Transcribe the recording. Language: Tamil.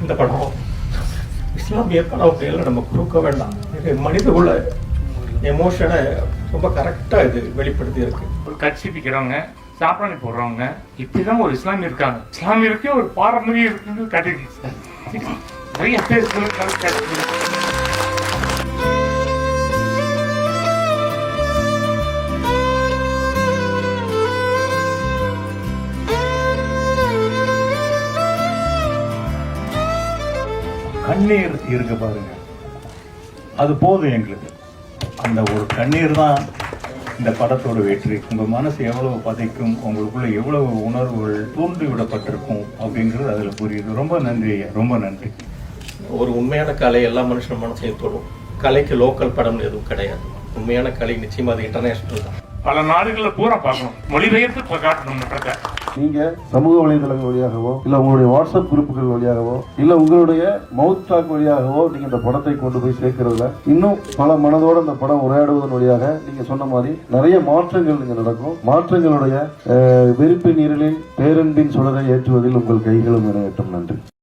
இந்த படம் இஸ்லாமிய படம் நம்ம கொடுக்க வேண்டாம். இது மனிதகுல எமோஷனை ரொம்ப கரெக்டாக இது வெளிப்படுத்தி இருக்கு. ஒரு கட்சி பிக்கிறவங்க, சாப்பிடாணி போடுறவங்க, இப்படிதான் ஒரு இஸ்லாமிய இருக்காங்க. இஸ்லாமியருக்கு ஒரு பாரம்பரியம் இருக்குன்னு காட்டிருக்கு சார். நிறைய பேர் கண்ணீர் இருக்கு பாருங்க, அது போதும் எங்களுக்கு. அந்த ஒரு கண்ணீர் தான் இந்த படத்தோட வெற்றி. உங்க மனசு எவ்வளவு பதைக்கும், உங்களுக்குள்ள எவ்வளவு உணர்வுகள் தூண்டி விடப்பட்டிருக்கும் அப்படிங்கிறது அதுல புரியுது. ரொம்ப நன்றி ஐயா, ரொம்ப நன்றி. ஒரு உண்மையான கலை எல்லா மனுஷன் மனசையும் தொடும். கலைக்கு லோக்கல் படம்னு எதுவும் கிடையாது. உண்மையான கலை நிச்சயமா அது இன்டர்நேஷனல் தான். பல நாடுகளில் பூரா பார்க்கணும், மொழிபெயர்த்து காட்டணும். நீங்க சமூக வலைதளங்கள் வழியாகவோ இல்ல உங்களுடைய வாட்ஸ்அப் குரூப்புகள் வழியாகவோ இல்ல உங்களுடைய மவுத் டாக் வழியாகவோ நீங்க இந்த படத்தை கொண்டு போய் சேர்க்கறதுல இன்னும் பல மனதோட இந்த படம் உரையாடுவதன் வழியாக நீங்க சொன்ன மாதிரி நிறைய மாற்றங்கள் நீங்க நடக்கும். மாற்றங்களுடைய வெறுப்பின் நீரிலில் பேரன்பின் சுடரை ஏற்றுவதில் உங்கள் கைகளும் நிறைவேற்றும். நன்றி.